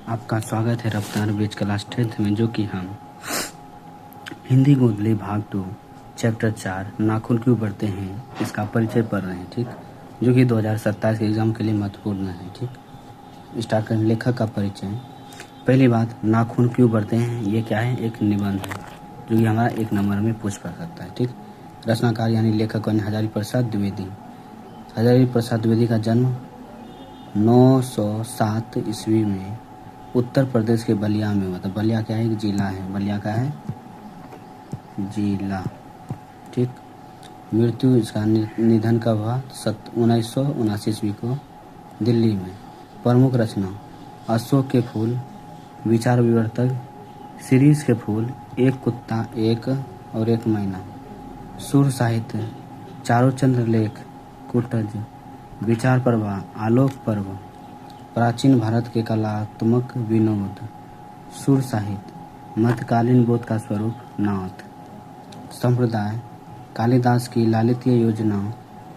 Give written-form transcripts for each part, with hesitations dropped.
आपका स्वागत है रफ्तार बीच क्लास 10th में, जो कि हम हिंदी गोदली भाग 2 चैप्टर 4 नाखून क्यों बढ़ते हैं इसका परिचय पढ़ रहे हैं। ठीक, जो कि 2027 के एग्ज़ाम के लिए महत्वपूर्ण है। ठीक, स्टार्ट करें। लेखक का परिचय। पहली बात, नाखून क्यों बढ़ते हैं, ये क्या है? एक निबंध है जो कि हमारा 1 नंबर में पूछ पड़ सकता है। ठीक, रचनाकार यानी लेखक यानी हजारी प्रसाद द्विवेदी। हजारी प्रसाद द्विवेदी का जन्म 907 ईस्वी में उत्तर प्रदेश के बलिया में हुआ था। बलिया क्या है? एक जिला है। बलिया का है जिला। ठीक, मृत्यु इसका निधन कब हुआ? 1979 ईस्वी को दिल्ली में। प्रमुख रचना अशोक के फूल, विचार विवर्तक, सीरीज के फूल, एक कुत्ता, एक और एक मैना। सुर साहित्य चारों चंद्र लेख, कुटज, विचार प्रवाह, आलोक पर्व, प्राचीन भारत के कलात्मक विनोद। सुर साहित्य मध्यकालीन बोध का स्वरूप, नाथ। संप्रदाय कालिदास की लालित्य योजना,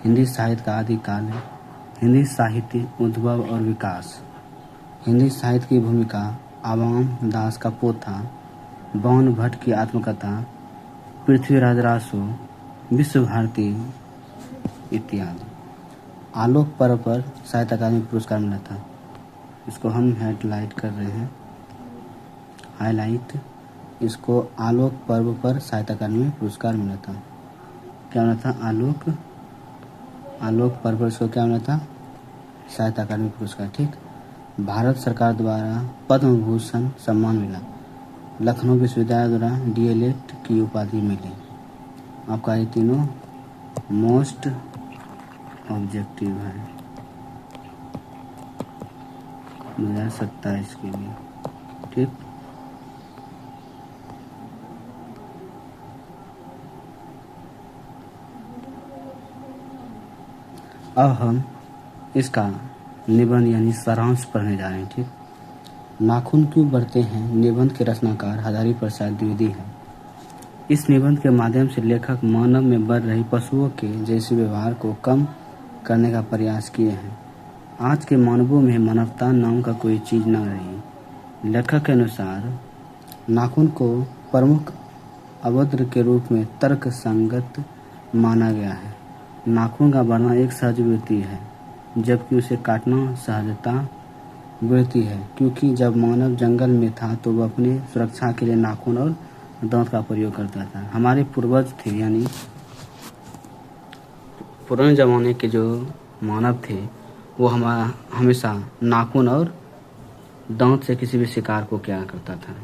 हिंदी साहित्य का आदिकाल, हिंदी साहित्य उद्भव और विकास। हिंदी साहित्य की भूमिका, आवाम दास का पोथा, बाण भट्ट की आत्मकथा, पृथ्वीराज रासो, विश्व भारती इत्यादि। आलोक पर्व पर साहित्य अकादमी पुरस्कार मिला था। इसको हम हेडलाइट कर रहे हैं, हाईलाइट। इसको आलोक पर्व पर साहित्य अकादमी पुरस्कार मिला था। क्या मिला था? आलोक पर्व पर इसको क्या मिला था? साहित्य अकादमी पुरस्कार। ठीक, भारत सरकार द्वारा पद्म भूषण सम्मान मिला। लखनऊ विश्वविद्यालय द्वारा डीएलएड की उपाधि मिली। आपका ये तीनों मोस्ट ऑब्जेक्टिव है 2027 के लिए। ठीक, अब हम इसका निबंध यानी सारांश पढ़ने जा रहे हैं। ठीक, नाखून क्यों बढ़ते हैं निबंध के रचनाकार हजारी प्रसाद द्विवेदी है। इस निबंध के माध्यम से लेखक मानव में बढ़ रही पशुओं के जैसे व्यवहार को कम करने का प्रयास किए हैं। आज के मानवों में मानवता नाम का कोई चीज न रही। लेखक के अनुसार नाखून को प्रमुख अभद्र के रूप में तर्क संगत माना गया है। नाखून का बढ़ना एक सहज वृत्ति है, जबकि उसे काटना सहजता वृत्ति है, क्योंकि जब मानव जंगल में था तो वह अपनी सुरक्षा के लिए नाखून और दांत का प्रयोग करता था। हमारे पूर्वज थे, यानी पुराने ज़माने के जो मानव थे वो हमेशा नाखून और दांत से किसी भी शिकार को क्या करता था,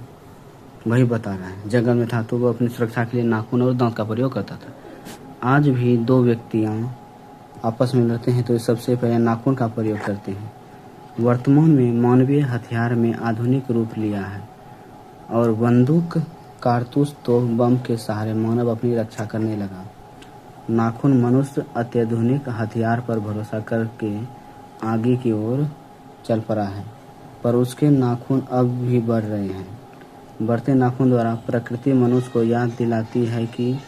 वही बता रहा है। जंगल में था तो वो अपनी सुरक्षा के लिए नाखून और दांत का प्रयोग करता था। आज भी दो व्यक्तियां आपस में लड़ते हैं तो सबसे पहले नाखून का प्रयोग करते हैं। वर्तमान में मानवीय हथियार में आधुनिक रूप लिया है और बंदूक, कारतूस, तो बम के सहारे मानव अपनी रक्षा करने लगा। नाखून मनुष्य अत्याधुनिक हथियार पर भरोसा करके आगे की ओर चल पड़ा है, पर उसके नाखून अब भी बढ़ रहे हैं। बढ़ते नाखून द्वारा प्रकृति मनुष्य को याद दिलाती है कि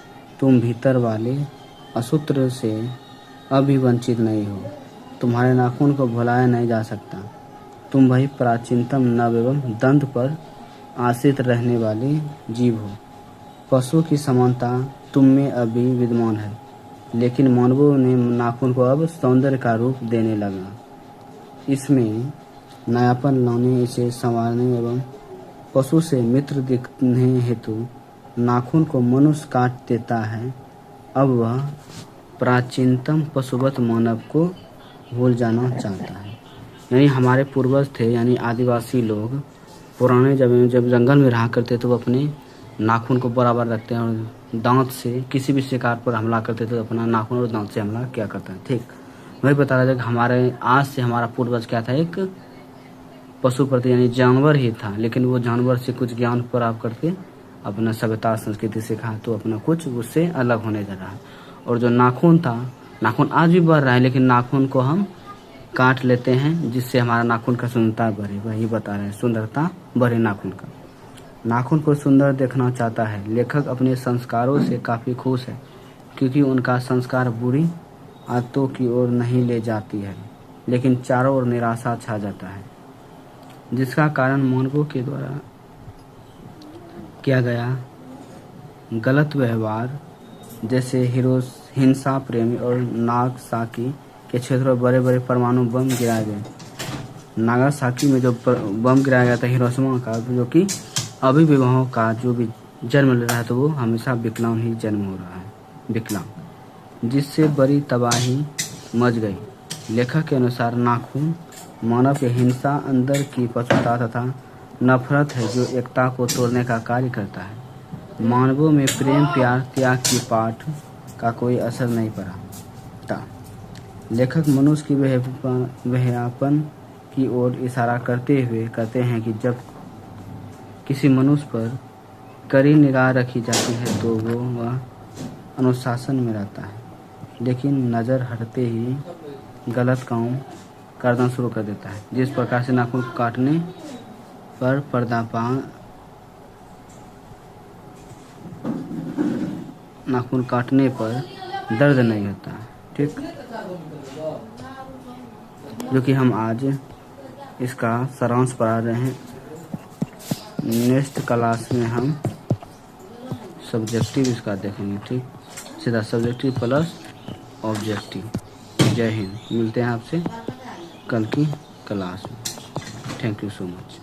तुम भीतर वाले असूत्र से अभी वंचित नहीं हो। तुम्हारे नाखून को भुलाया नहीं जा सकता। तुम वही प्राचीनतम नव एवं दंत पर आश्रित रहने वाले जीव हो। पशु की समानता तुम में अभी विद्यमान है, लेकिन मानवों ने नाखून को अब सौंदर्य का रूप देने लगा। इसमें नयापन लाने, इसे संवारने एवं पशु से मित्र दिखने हेतु नाखून को मनुष्य काट देता है। अब वह प्राचीनतम पशुवत मानव को भूल जाना चाहता है। यानी हमारे पूर्वज थे, यानी आदिवासी लोग पुराने जब जंगल में रहा करते तो वो अपने नाखून को बराबर रखते हैं और दांत से किसी भी शिकार पर हमला करते तो अपना नाखून और दांत से हमला क्या करता है। ठीक, वही बता रहा था कि हमारे आज से हमारा पूर्वज क्या था, एक पशु प्रति यानी जानवर ही था, लेकिन वो जानवर से कुछ ज्ञान प्राप्त करके अपना सभ्यता संस्कृति सिखा तो अपना कुछ उससे अलग होने जा रहा है। और जो नाखून था, नाखून आज भी बढ़ रहा है, लेकिन नाखून को हम काट लेते हैं जिससे हमारा नाखून का सुंदरता बढ़े। वही बता रहे हैं, सुंदरता बढ़े नाखून का। नाखून को सुंदर देखना चाहता है। लेखक अपने संस्कारों से काफ़ी खुश है, क्योंकि उनका संस्कार बुरी आदतों की ओर नहीं ले जाती है, लेकिन चारों ओर निराशा छा जाता है। जिसका कारण मानवों के द्वारा किया गया गलत व्यवहार, जैसे हिंसा, प्रेमी और नागासाकी के क्षेत्रों में बड़े बड़े परमाणु बम गिराए गए। नागासाकी में जो बम गिराया गया था हिरोशिमा का, जो कि अभिभावकों का जो भी जन्म ले रहा है तो वो हमेशा विकलांग ही जन्म हो रहा है, विकलांग, जिससे बड़ी तबाही मच गई। लेखक के अनुसार नाखून मानव के हिंसा, अंदर की पशुता तथा नफरत है जो एकता को तोड़ने का कार्य करता है। मानवों में प्रेम, प्यार, त्याग की पाठ का कोई असर नहीं पड़ा था। लेखक मनुष्य की व्यहापन की ओर इशारा करते हुए कहते हैं कि जब किसी मनुष्य पर कड़ी निगाह रखी जाती है तो वह अनुशासन में रहता है, लेकिन नज़र हटते ही गलत काम करना शुरू कर देता है। जिस प्रकार से नाखून काटने पर नाखून काटने पर दर्द नहीं होता, ठीक, जो कि हम आज इसका सारांश पढ़ा रहे हैं। नेक्स्ट क्लास में हम सब्जेक्टिव इसका देखेंगे, ठीक, सीधा सब्जेक्टिव प्लस ऑब्जेक्टिव। जय हिंद। मिलते हैं आपसे कल की क्लास में। Thank you so much.